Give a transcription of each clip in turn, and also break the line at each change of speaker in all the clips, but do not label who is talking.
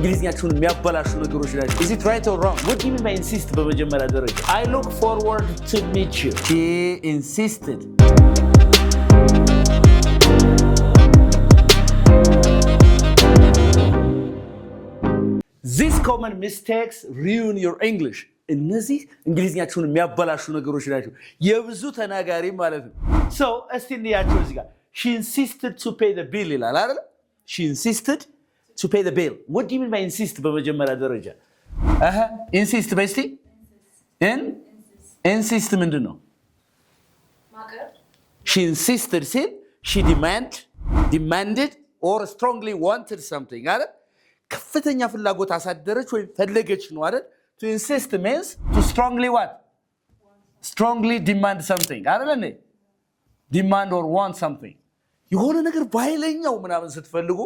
እንግሊዝኛችሁን የሚያበላሹ ነገሮች ናቸው። Is it right or wrong? What do you mean by insist በመጀመሪያ ደረጃ? I look forward to meet you. She insisted. These common mistakes ruin your English. እነዚህ እንግሊዝኛችሁን የሚያበላሹ ነገሮች ናቸው። የብዙ ተናጋሪ ማለት ነው። So እስቲ እንያቸው እዚህ ጋር She insisted to pay the bill ይላል አይደል? She insisted to pay the bill. What do you mean by insist በመጀመሪያ ደረጃ? Insist በስቲ insist ምንድን ነው? She insisted ሲል she demanded or strongly wanted something አይደል? ከፍተኛ ፍላጎት አሳደረች ወይ ፈለገች ነው አይደል? To insist means to strongly what? Strongly demand something አይደል? Demand or want something. የሆነ ነገር ባይለኛው ምናምን ስትፈልጉ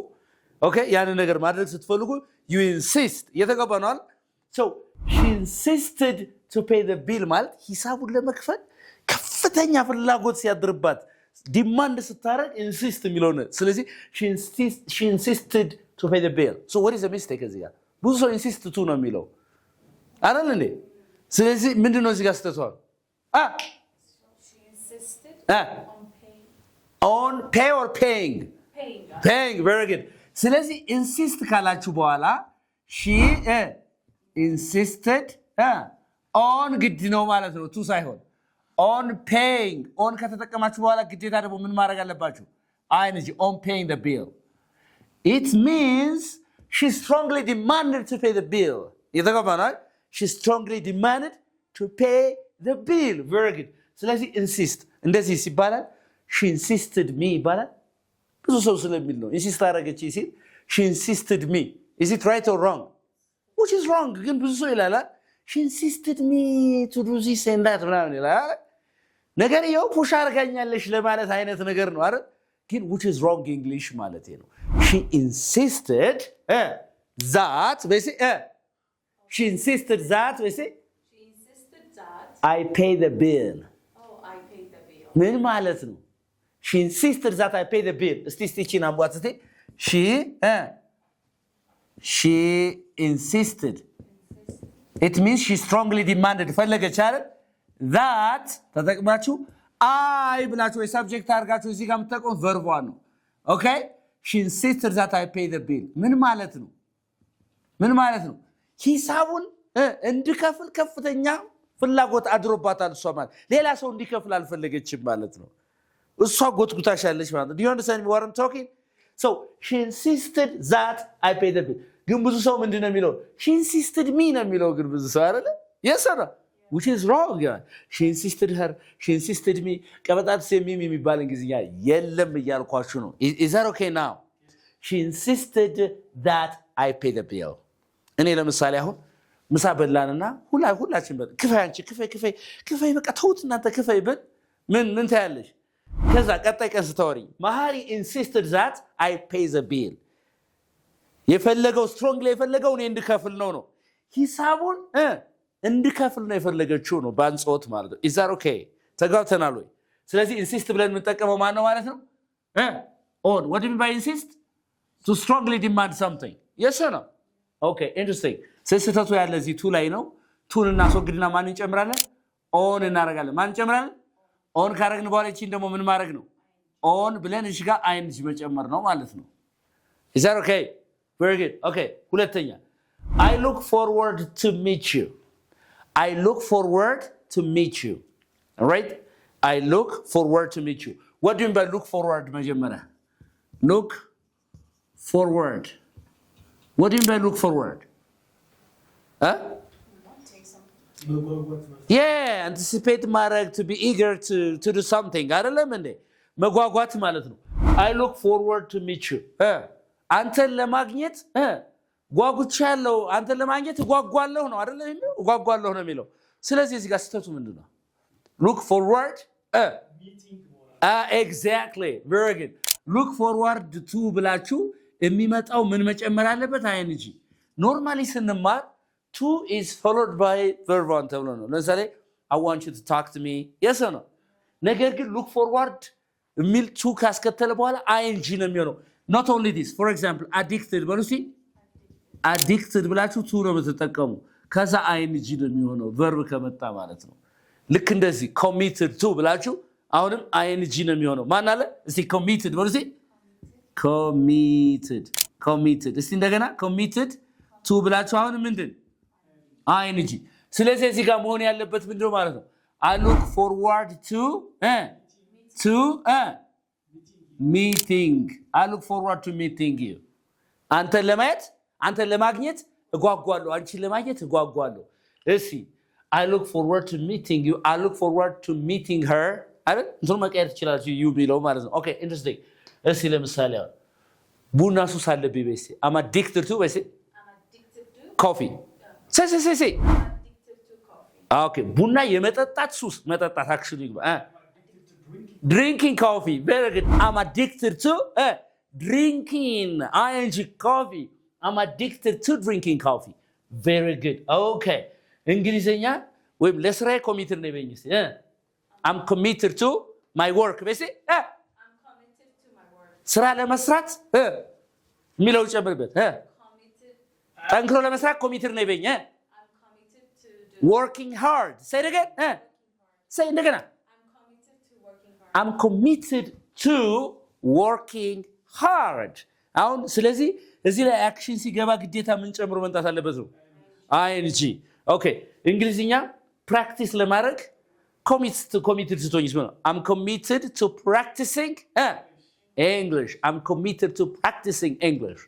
okay ያን ነገር ማድረግ ስትፈልጉ you insist የተገባናል so she insisted to pay the bill ማለት ሂሳቡን ለመክፈል ከፍተኛ ፍላጎት ሲያድርባት ዲማንድ ስታረግ insist የሚለው ነው ስለዚህ she insisted to pay the bill so what is the mistake እዚህ ጋር ብዙ ሰው insist to ነው የሚለው አይደል እንዴ ስለዚህ ምንድነው እዚህ ጋር ስተቷል
she insisted
on pay or paying very good ስለዚህ insist ካላችሁ በኋላ she insisted on ግድ ነው ማለት ነው ቱ ሳይሆን on paying on ከተጠቀማችሁ በኋላ ግዴታ ደግሞ ምን ማድረግ አለባችሁ ing on paying the bill it means she strongly demanded to pay the bill የተገባናል she strongly demanded to pay the bill very good ስለዚህ insist እንደዚህ ሲባላል she insisted me ይባላል ብዙ ሰው ስለሚል ነው insist አደረገች ሲል she insisted me is it right or wrong which is wrong ግን ብዙ ሰው ይላል she insisted me to do this and that ምናምን ይላል ነገር ይኸው ፑሽ አድርጋኛለሽ ለማለት አይነት ነገር ነው አይደል ግን which is wrong English ማለት ነው she insisted that she insisted that I pay the bill
I pay the bill
ምን ማለት ነው she insisted that I pay the bill እስቲ ናምቧት እስቲ she insisted it means she strongly demanded ፈለገች አይደል that ተጠቅማችሁ I ብላችሁ የሰብጀክት አድርጋችሁ እዚህ ጋር የምትጠቀሙት ቨርቧ ነው okay she insisted that I pay the bill ምን ማለት ነው ሂሳቡን እንድከፍል ከፍተኛ ፍላጎት አድሮባታል እሷ ማለት ሌላ ሰው እንዲከፍል አልፈለገችም ማለት ነው እሷ ጎትጉታሻለች ማለት ነው do you understand what I'm talking so she insisted that I pay the bill ግን ብዙ ሰው ምንድነው የሚለው she insisted me ነው የሚለው ግን ብዙ ሰው አይደለ yes or no which is wrong yeah she insisted me ቀበጣት ሰሚም የሚባል እንግሊዝኛ የለም እያልኳችሁ ነው is that okay now she insisted that I pay the bill እኔ ለምሳሌ አሁን ምሳ በላንና ሁላችን ክፈይ አንቺ ክፈይ በቃ ተውት እናንተ ክፈይ ብል ምን ታያለሽ ከዛ ቀጣይ ቀን ስታወሪ ማሃሪ insisted that I pay the bill የፈለገው strongly የፈለገው እኔ እንድከፍል ነው ሂሳቡን እንድከፍል ነው የፈለገችው ነው ባንጾት ማለት ነው is that okay ተጋብተናል ወይ ስለዚህ insist ብለን የምንጠቀመው ማን ነው ማለት ነው on what do you mean by insist to strongly demand something yes or no okay interesting ስህተቱ ያለ እዚህ ቱ ላይ ነው ቱን እናስወግድና ማን እንጨምራለን on እናረጋለን ማን እንጨምራለን on ካረግን በኋላ እቺን ደግሞ ምን ማድረግ ነው on ብለን እሺ ጋር ing መጨመር ነው ማለት ነው is that okay very good okay ሁለተኛ I look forward to meet you all right I look forward to meet you what do you mean by look forward መጀመሪያ look forward what do you mean by look forward yeah anticipate ማድረግ to be eager to do something አይደለም እንዴ መጓጓት ማለት ነው I look forward to meet you አንተን ለማግኘት ጓጉቻለሁ አንተን ለማግኘት ጓጓለሁ ነው አይደል ጓጓለሁ ነው የሚለው ስለዚህ እዚህ ጋር ስተቱ ምንድነው look forward exactly very good look forward to ብላችሁ የሚመጣው ምን መጨመር አለበት ing normally ስንማር to is followed by verb 1 ተብሎ ነው ለምሳሌ I want you to talk to me yes or no ነገር ግን look forward የሚል to ካስከተለ በኋላ ing ነው የሚሆነው not only this for example addicted በሉሲ addicted ብላችሁ ቱ ነው የምትጠቀሙ ከዛ ing ነው የሚሆነው verb ከመጣ ማለት ነው ልክ እንደዚህ committed to ብላችሁ አሁንም ing ነው የሚሆነው ማን አለ እስቲ committed በሉ እስቲ committed እስቲ እንደገና committed to ብላችሁ አሁን ምንድን ing ስለዚህ እዚህ ጋር መሆን ያለበት ምንድነው ማለት ነው I look forward to meeting I look forward to meeting you አንተ ለማግኘት እጓጓለሁ አንቺን ለማግኘት እጓጓለሁ እሺ I look forward to meeting you I look forward to meeting her አይደል እንትኑ መቀየር ትችላላችሁ you ቢለው ማለት ነው okay interesting እሺ ለምሳሌ ቡና ሱስ አለብኝ በሲ I'm addicted to በሲ coffee say
I'm addicted to coffee
okay ቡና የመጠጣት ሱስ መጠጣት actually drinking coffee very good I'm addicted to drinking ing coffee I'm addicted to drinking coffee very good okay እንግሊዘኛ ወይም ለስራዬ ኮሚትድ ነኝ በእንግሊዝ I'm committed to my work በሲ
I'm committed to my work
ስራ ለመስራት ሚለው ጨምርበት ጠንክሮ ለመስራት ኮሚትድ ነኝ በእኛ
I'm committed to do
working hard say it again say እንደገና
I'm committed to working hard
I'm committed to working hard አሁን ስለዚህ እዚህ ላይ አክሽን ሲገባ ግዴታ ምን ጨምሮ መምጣት አለበት ነው ing okay እንግሊዝኛ ፕራክቲስ ለማድረግ committed to ቶኝስ ነው I'm committed to practicing English I'm committed to practicing English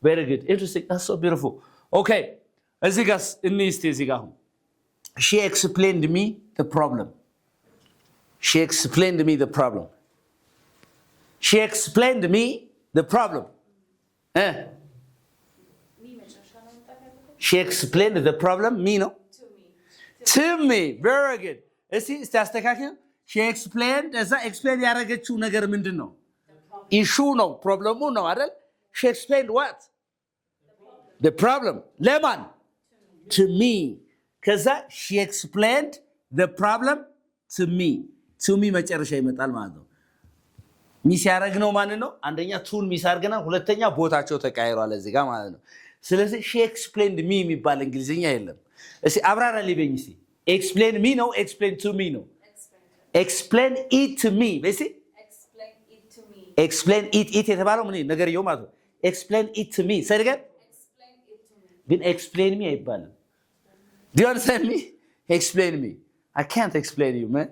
very good interesting that's so beautiful okay እዚህ ጋር እንይስት እዚህ ጋር she explained me the problem she explained me the problem she explained me the problem she explained the problem me no to me very good እስቲ አስተካክሉ she explained እዛ explain ያደረገችው ነገር ምንድነው issue ነው ፕሮብለሙ ነው አይደል she explained what the problem ለማን to me ከዛ she explained the problem to me መጨረሻ ይመጣል ማለት ነው ሚስ ያረግነው ማን ነው አንደኛ ቱን ሚስ አርገና ሁለተኛ ቦታቸው ተቀያይሯል እዚህ ጋር ማለት ነው ስለዚህ she explained me የሚባል እንግሊዝኛ የለም እሺ አብራራ ሊበኝ እስቲ explain me ነው explain to me ነው explain it to me በሲ explain it የተባለው ምን ነገርየው ማለት ነው explain it to me say again ግን explain me አይባልም do you understand me explain me I can't explain you man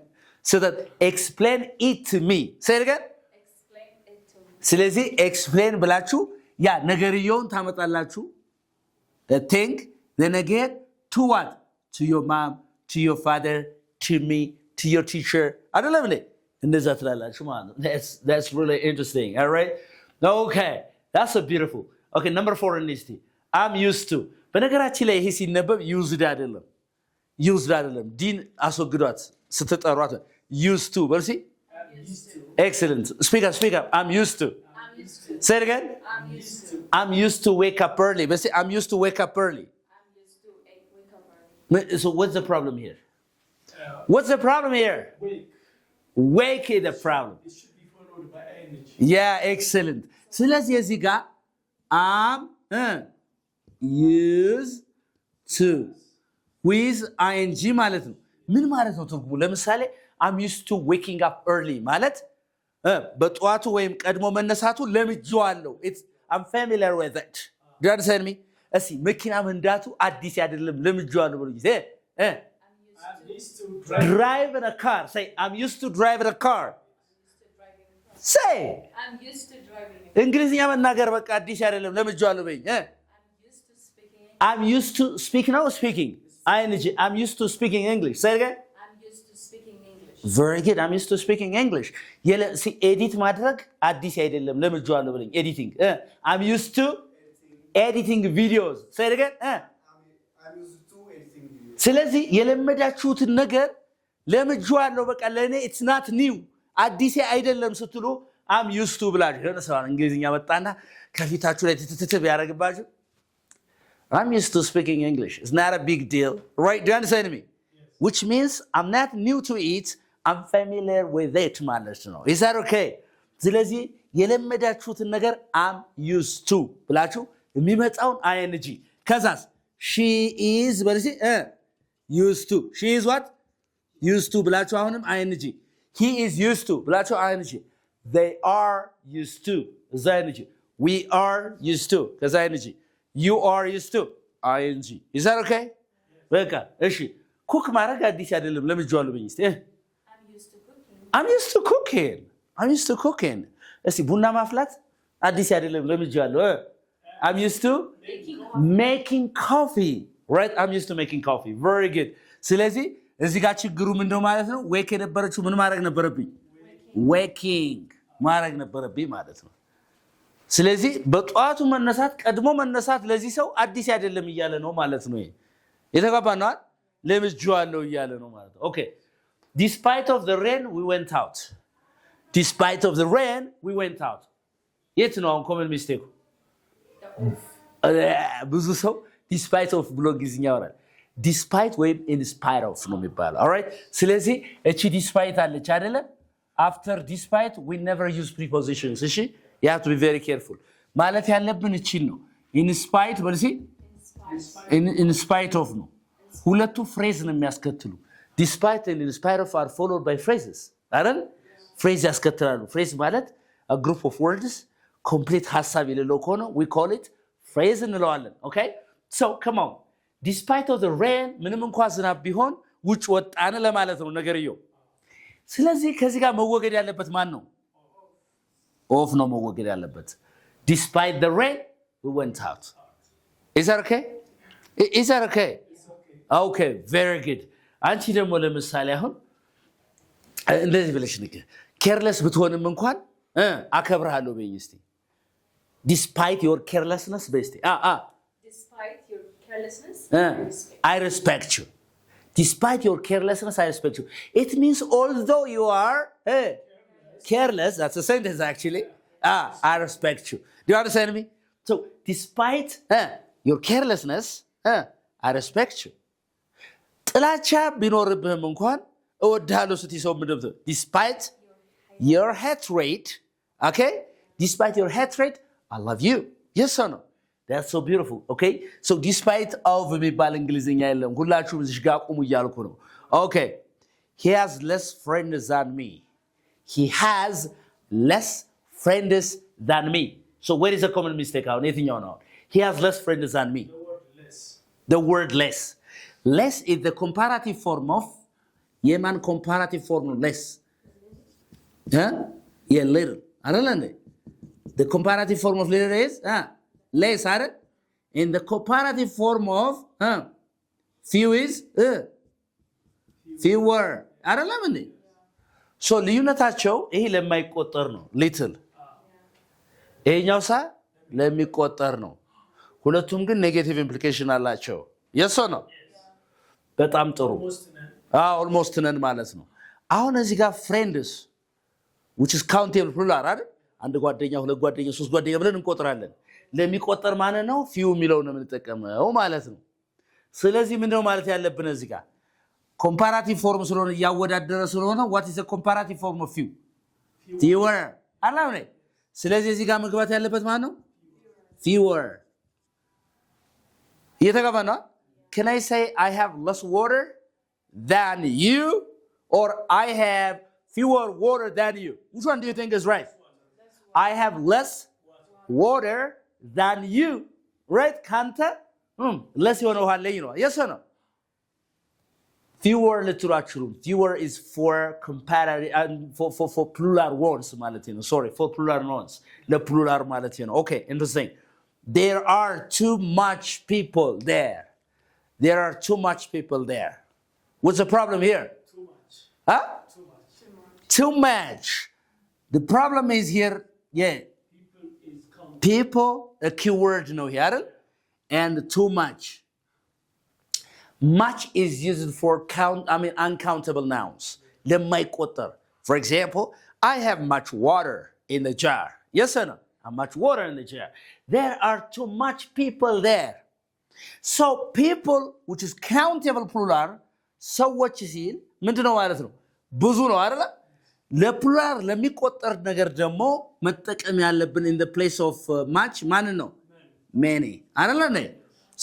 so that explain it to me say again ስለዚህ explain ብላችሁ ያ ነገርየውን ታመጣላችሁ the thing the ነገር to what to your mom to your father to me to your teacher አይደለም እንዴ እንደዛ ትላላችሁ ማለት ነው that's really interesting all right okay that's so beautiful okay number 4 in list I'm used to በነገራችን ላይ ይሄ ሲነበብ used አይደለም ዲን አስወግዷት ስትጠሯት used to በርሲ excellent speak up I'm used to say it again I'm used to wake up early but say I'm used to wake up early so what's the problem here wake is the problem
it should be followed by energy
yeah excellent ስለዚህ እዚህ ጋር I'm used to with ing ማለት ነው ምን ማለት ነው ትርጉሙ ለምሳሌ I'm used to waking up early ማለት በጧቱ ወይም ቀድሞ መነሳቱ ለምጄዋለሁ I'm familiar with it do you understand me እሺ መኪና መንዳቱ አዲስ አይደለም ለምጄዋለሁ ብሎ ጊዜ
I'm used to
driving a car say I'm used to driving a car say
I'm used to driving
እንግሊዝኛ መናገር በቃ አዲስ አይደለም ለምጄዋለሁ በይ I'm used to speaking ing I'm used to speaking English say again
I'm used to speaking English
very good I'm used to speaking English ኤዲት ማድረግ አዲስ አይደለም ለምጄዋለሁ ብለኝ editing I'm used to editing videos say it again
I'm used to editing videos
ስለዚህ የለመዳችሁትን ነገር ለምጄዋለሁ በቃ ለኔ it's not new አዲስ አይደለም ስትሉ I'm used to ብላችሁ ለነሳው እንግሊዝኛ መጣና ከፊታችሁ ላይ ትትትብ ያረጋግባችሁ I'm used to speaking English it's not a big deal right do you understand me yes. which means I'm not new to it I'm familiar with it ማለት ነው is that okay ስለዚህ የለመዳችሁትን ነገር I'm used to ብላችሁ የሚመጣውን ing ከዛስ she is በልሲ used to she is what used to ብላችሁ አሁንም ing he is used to ብላችሁ ing they are used to እዛ ing we are used to ከዛ ing you are used to ing is that okay በቃ እሺ ኩክ ማድረግ አዲስ አይደለም ለምጄዋለሁ በኝ እስቲ I'm used to cooking እስቲ ቡና ማፍላት አዲስ አይደለም ለምጄዋለሁ I'm used to making coffee right I'm used to making coffee very good ስለዚህ እዚህ ጋር ችግሩ ምንድነው ማለት ነው wake የነበረችው ምን ማድረግ ነበረብኝ waking ማድረግ ነበረብኝ ማለት ነው ስለዚህ በጧቱ መነሳት ቀድሞ መነሳት ለዚህ ሰው አዲስ አይደለም እያለ ነው ማለት ነው የተጋባናል ለምጄዋለሁ እያለ ነው ማለት ነው okay despite of the rain we went out despite of the rain we went out የት ነው አሁን common mistake ብዙ ሰው despite of ብሎ እንግሊዝኛ ያወራል despite ወይም in spite of ነው የሚባለው alright ስለዚህ እቺ despite አለች አይደለ after despite we never use prepositions እሺ you have to be very careful ማለት ያለብን እቺ ነው in spite በልሲ in spite of ነው ሁለቱ ፍሬዝ ነው የሚያስከትሉ despite and in spite of are followed by phrases አይደል phrase ያስከትላሉ phrase ማለት a group of words complete ሐሳብ የሌለው ከሆነ we call it phrase እንለዋለን okay so come on despite of the rain ምንም እንኳን ዝናብ ቢሆን ውጭ ወጣን ለማለት ነው ነገርየው ስለዚህ ከዚህ ጋር መወገድ ያለበት ማን ነው off ነው መወገድ ያለበት despite the rain we went out is that okay okay very good አንቺ ደግሞ ለምሳሌ አሁን እንደዚህ ብለሽ ንገር careless ብትሆንም እንኳን አከብርሃለሁ በይኝ እስቲ despite your carelessness በስቲ
Despite your carelessness,
I respect you despite your carelessness I respect you it means although you are careless that's a sentence actually I respect you do you understand me so despite your carelessness I respect you ጥላቻ ቢኖርብህም እንኳን እወድሃለሁ ስትይሰው ምንድነው despite your hatred okay despite your hatred I love you yes or no that's so beautiful okay so despite of የሚባል እንግሊዝኛ የለም ሁላችሁም እዚህ ጋር ቆሙ እያልኩ ነው okay he has less friends than me he has less friends than me so where is the common mistake አሁን የትኛው ነው he has less friends than me the word less less is the comparative form of የማን comparative form ነው less yeah little አይደል the comparative form of little is less አይደል in the comparative form of few is fewer አይደለም እንዴ so ልዩነታቸው ይሄ ለማይቆጠር ነው little ይሄኛው ሳ ለሚቆጠር ነው ሁለቱም ግን ኔጌቲቭ ኢምፕሊኬሽን አላቸው yes or no በጣም ጥሩ almost ነን ማለት ነው አሁን እዚህ ጋር friends which is countable plural አይደል አንድ ጓደኛ ሁለት ጓደኛ ሶስት ጓደኛ ብለን እንቆጥራለን ለሚቆጠር ማን ነው few የሚለው ነው የምንጠቀመው ማለት ነው ስለዚህ ምንድነው ማለት ያለብን እዚህ ጋር comparative form ስለሆነ ያወዳደረ ስለሆነ what is the comparative form of few fewer አላውኔ ስለዚህ እዚህ ጋር መግባት ያለበት ማን ነው fewer እየተገባና can I say I have less water than you or I have fewer water than you which one do you think is right I have less water than you right ካንተ less የሆነ ውሃ አለኝ ነው yes or no fewer literature fewer is for comparative for plural words ማለት ነው sorry for plural nouns the plural ማለት ነው okay interesting there are too much people there there are too much people there what's the problem here
Too much.
huh too much the problem is here yeah
People is count.
people a keyword no here and too much is used for uncountable nouns ለማይቆጠር for example I have much water in the jar yes or no I have much water in the jar there are too much people there so people which is countable plural ሰዎች ሲል ምንድነው ማለት ነው ብዙ ነው አይደል ለፕሉራል ለሚቆጠር ነገር ደግሞ መጠቀም ያለብን in the place of much ማን ነው many አይደል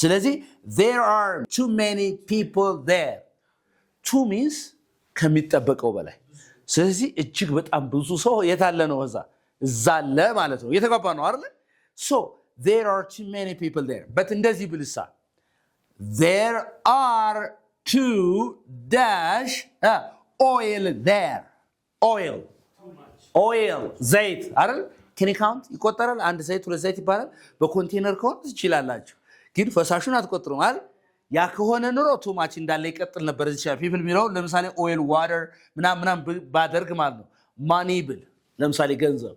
ስለዚህ there are too many people there. too means ከሚጠበቀው በላይ ስለዚህ እጅግ በጣም ብዙ ሰው የታለ ነው እዛ አለ ማለት ነው የተጓባ ነው አይደል so there are too many people there but እንደዚህ ብልሳ there are two dash oil there oil ዘይት አይደል can you count ይቆጠራል አንድ ዘይት ሁለት ዘይት ይባላል በኮንቴነር ከሆነ ትችላላችሁ ግን ፈሳሹን አትቆጥሩም አይደል ያ ከሆነ ኑሮ ቱማች እንዳለ ይቀጥል ነበር እዚህ ይችላል people የሚለው ለምሳሌ oil water ምናምን ባደርግ ማለት ነው money ብል ለምሳሌ ገንዘብ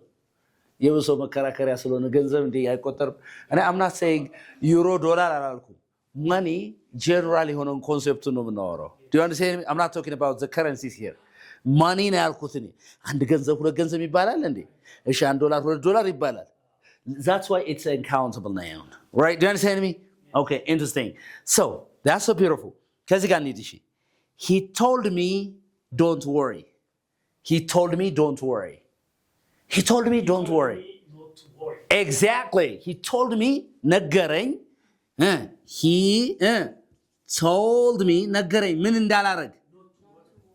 የብሶ መከራከሪያ ስለሆነ ገንዘብ እንደ አይቆጠርም እኔ I'm not saying euro dollar አላልኩም money generally ሆነን ኮንሰፕቱ ነው የምናወራው do you understand me? I'm not talking about the currencies here money ነው ያልኩት እኔ አንድ ገንዘብ ሁለት ገንዘብ ይባላል እንዴ እሺ $1 $2 ይባላል that's why it's a countable noun right do you understand me okay interesting so that's so beautiful ከዚህ ጋር እንሂድ እሺ he told me don't worry he told me don't worry he told me don't worry exactly he told me ነገረኝ he told me ነገረኝ ምን እንዳላረግ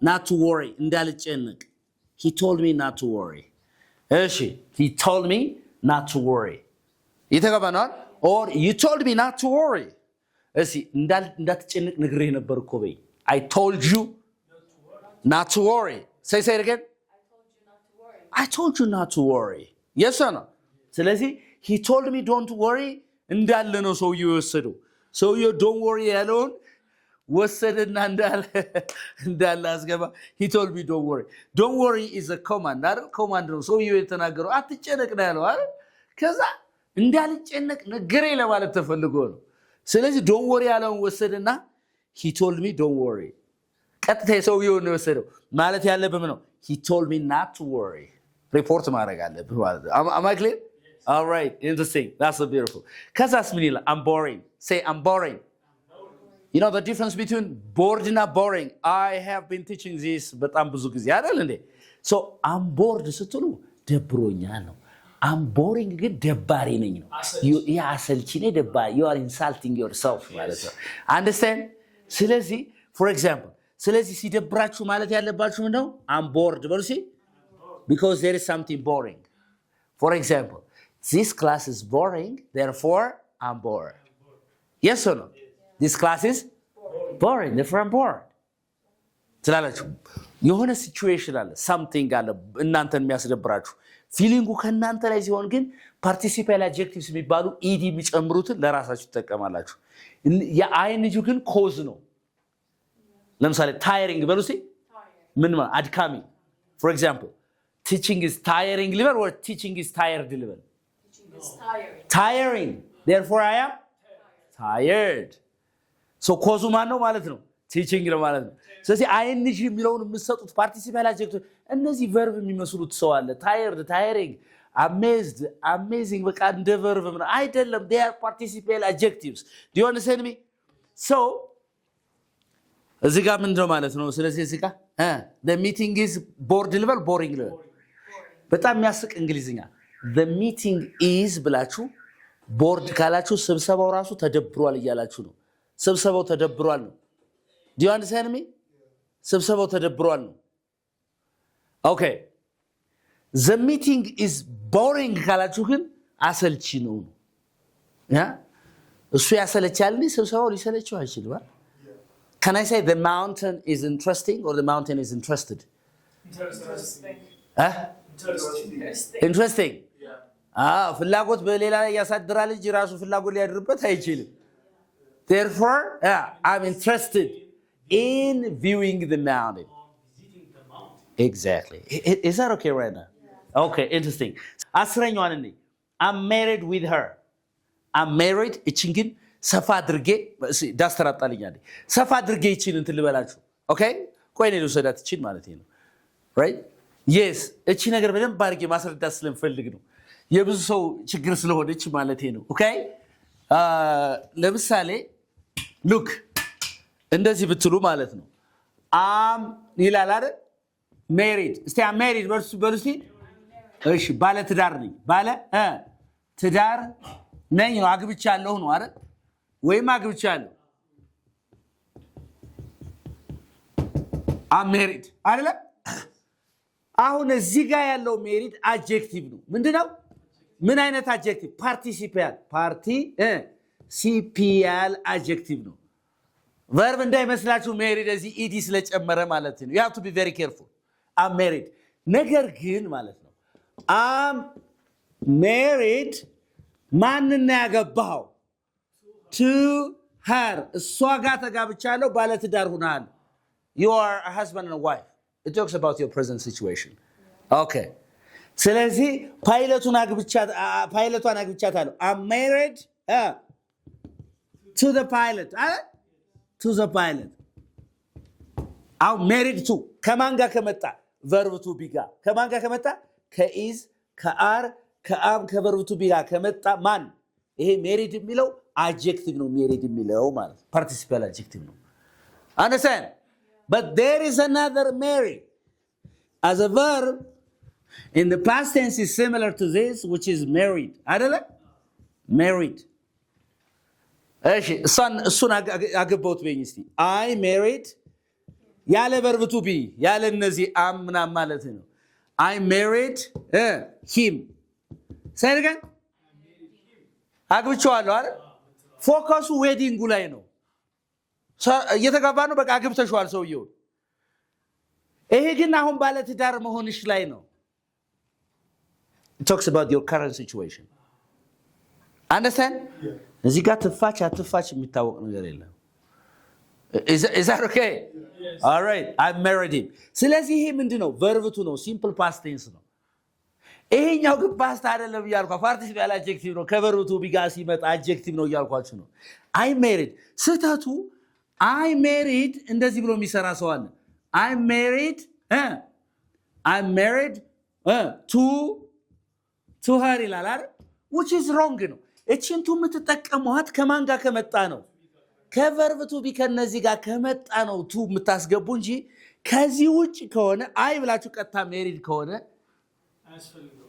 not to worry እንዳልጨነቅ he told me not to worry እሺ he told me not to worry ይተገባናል or you told me not to worry እሺ እንዳትጨነቅ ነግሬህ ነበር እኮ በይ I told you not to worry say it again I told you not to worry yes or no ስለዚህ he told me don't worry እንዳለ ነው ሰውየው የወሰደው ሰውየው don't worry ያለውን ወሰደና እንዳለ አስገባ he told me don't worry is a command አይደል command ነው ሰውየው የተናገረው አትጨነቅ ነው ያለው አይደል ከዛ እንዳልጨነቅ ነገሬ ለማለት ተፈልጎ ነው ስለዚህ don't worry ያለውን ወሰደና he told me don't worry ቀጥታ ሰውየው ነው ወሰደው ማለት ያለብህ ነው he told me not to worry report ማድረግ አለብህ ማለት ነው am I clear all right interesting that's so beautiful ከዛስ ምን ይላል I'm boring say I'm boring you know the difference between bored and boring I have been teaching this በጣም ብዙ ጊዜ አይደል እንዴ so I'm bored ስትሉ ደብሮኛል ነው I'm boring ግን ደባሪ ነኝ ነው you አሰልቺ ነኝ ደባሪ you are insulting yourself ማለት ነው understand ስለዚህ for example ስለዚህ ሲደብራችሁ ማለት ያለባችሁ ምንድነው I'm bored በሉሲ because there is something boring for example this class is boring therefore I'm bored yes or no this class is boring therefore I'm bored ትላላችሁ የሆነ ሲቹዌሽን አለ something አለ እናንተን የሚያስደብራችሁ ፊሊንጉ ከናንተ ላይ ሲሆን ግን ፓርቲሲፓል አድጀክቲቭስ የሚባሉ ed የሚጨምሩትን ለራሳችሁ ተጠቀማላችሁ የአይንጁ ግን ኮዝ ነው ለምሳሌ tiring በሉሲ ምን ማለት አድካሚ for example teaching is tiring liver or teaching is tired liver
Teaching is
tiring therefore I am tired so ኮዙ ማን ነው ማለት ነው teaching ነው ማለት ነው ስለዚህ አይንጂ የሚለውን የምትሰጡት ፓርቲሲፓል አድጀክቲቭ እነዚህ verb የሚመስሉት ሰው አለ tired tiring amazed amazing በቃ እንደ verb ምን አይደለም they are participle adjectives do you understand me so እዚህ ጋር ምንድነው ማለት ነው ስለዚህ እዚህ ጋር the meeting is bored level boring level በጣም የሚያስቅ እንግሊዝኛ the meeting is ብላችሁ bored ካላችሁ ስብሰባው ራሱ ተደብሯል እያላችሁ ነው ስብሰባው ተደብሯል ነው do you understand me ስብሰባው ተደብሯል ነው okay the meeting is boring ካላችሁ ግን አሰልቺ ነው ያ እሱ ያሰለቻል እንዴ ስብሰባው ሊሰለችው አይችልም Can I say the mountain is interesting or the mountain is interested?
Interesting.
Interesting. ፍላጎት በሌላ ላይ ያሳድራል እንጂ ራሱ ፍላጎት ሊያድርበት አይችልም. Therefore, I'm interested in viewing the mountain. Exactly. Is that okay right now? Okay, interesting. አስረኛዋን እንዴ I'm married with her. I'm married እቺን ግን ሰፋ አድርጌ ዳስተር አጣልኛል ሰፋ አድርጌ እቺን እንትን ልበላችሁ ኦኬ ቆይ ነው ልወሰዳት እቺን ማለት ነው right yes እቺ ነገር በደንብ ባርጌ ማስረዳት ስለምፈልግ ነው የብዙ ሰው ችግር ስለሆነች ማለት ነው ኦኬ ለምሳሌ look እንደዚህ ብትሉ ማለት ነው am ይላል አይደል married እስቲ am married በሉሲ እሺ ባለ ትዳር ነኝ ባለ ትዳር ነኝ ነው አግብቻለሁ ነው አይደል ወይም አግብቻለሁ I'm married አይደለ አሁን እዚህ ጋር ያለው ሜሪድ አድጀክቲቭ ነው ምንድነው ምን አይነት አድጀክቲቭ ፓርቲሲፒያል አድጀክቲቭ ነው verb እንዳይመስላችሁ ሜሪድ እዚህ ኢዲ ስለጨመረ ማለት ነው you have to be very careful I'm married ነገር ግን ማለት ነው I'm married ማንና ያገባው to her እሷ ጋር ተጋብቻለሁ ባለ ትዳር ሆናል you are a husband and a wife it talks about your present situation okay ስለዚህ ፓይለቱን አግብቻታለሁ I'm married to the pilot to the pilot I'm married to ከማን ጋር ከመጣ verb to be ጋር ከማን ጋር ከመጣ ከis ከአር ከአም ከverb to be ጋር ከመጣ ማን ይሄ married የሚለው adjective ነው married የሚለው ማለት participial adjective ነው understand but there is another married as a verb in the past tense is similar to this which is married አይደለ married እሺ እሱን አገባሁት በይኝ እስቲ I married ያለ verb to be ያለ እነዚህ am ምናምን ማለት ነው I married him say it again አግብቼዋለሁ አይደል ፎከሱ ዌዲንጉ ላይ ነው እየተጋባ ነው በቃ አግብተሽዋል ሰውየው ይሄ ግን አሁን ባለ ትዳር መሆንሽ ላይ ነው it talks about your current situation understand እዚህ ጋር አትፋች የሚታወቅ ነገር የለም is that okay yes. all right I married him ስለዚህ ይሄ ምንድነው verb to ነው simple past tense ነው ይሄኛው ግን past አይደለም ይያልኳ participial adjective ነው ከverb to be ጋር ሲመጣ adjective ነው ይያልኳችሁ ነው I married ስህተቱ I married እንደዚህ ብሎ የሚሰራ ሰው አለ I'm married to her ይላል አይደል which is wrong ነው እቺን ቱ የምትጠቀሙት ከማን ጋር ከመጣ ነው ከverb to be ከነዚህ ጋር ከመጣ ነው ቱ የምታስገቡ እንጂ ከዚህ ውጪ ከሆነ አይ ብላችሁ ቀጥታ married ከሆነ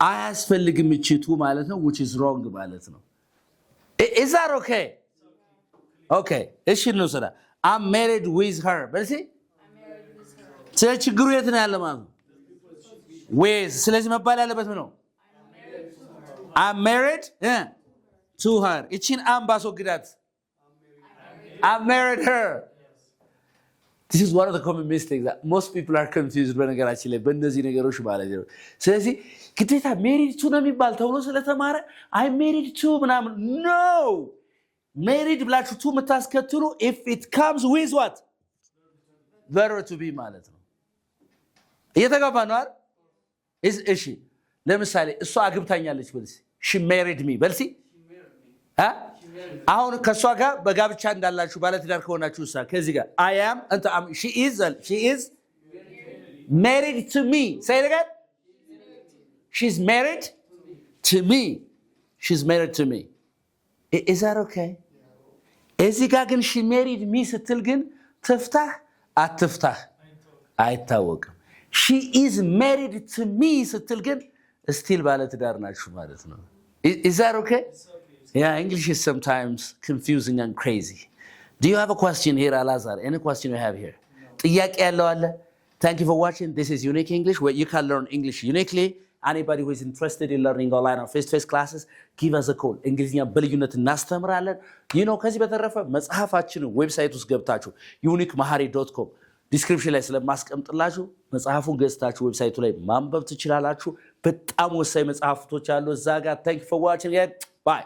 አያስፈልግም እቺ ቱ ማለት ነው which is wrong ማለት ነው is that okay okay እሺ ነው ሰራ I'm married with her በልሲ ችግሩ የት ነው ያለው ማለት ነው with ስለዚህ መባል ያለበት ምን ነው I'm married to her እቺን አምባሶ ግዳት I married her this is one of the common mistakes that most people are confused በነገራችን ላይ በእነዚህ ነገሮች ማለት ነው ስለዚህ ግዴታ married to ነው የሚባል ተብሎ ስለተማረ I married to ምናምን no married ብላችሁ to የምታስከትሉ if it comes with what verb to be ማለት ነው እየተጋባ ነው አይደል እሺ ለምሳሌ እሷ አግብታኛለች በልሲ she married me በልሲ አሁን ከሷ ጋር በጋብቻ እንዳላችሁ ባለ ትዳር ከሆናችሁ እሷ ከዚህ ጋር I am she is married to me say it again she's married to me she's married to me is that okay እዚህ ጋር ግን she married me ስትል ግን ትፍታህ አትፍታህ አይታወቅም she is married to me ስትል ግን still ባለ ትዳር ናችሁ ማለት ነው is that okay yeah English is sometimes confusing and crazy do you have a question here Alazar any question you have here ጥያቄ ያለው አለ thank you for watching this is Unique English where you can learn English uniquely anybody who is interested in learning online or face-to-face classes give us a call እንግሊዝኛ በልዩነት እናስተምራለን ከዚህ በተረፈ መጽሐፋችንን ዌብሳይት ውስጥ ገብታችሁ uniquemahari.com ዲስክሪፕሽን ላይ ስለማስቀምጥላችሁ መጽሐፉን ገዝታችሁ ዌብሳይቱ ላይ ማንበብ ትችላላችሁ በጣም ወሳኝ መጽሐፍቶች አሉ እዛ ጋር thank you for watching bye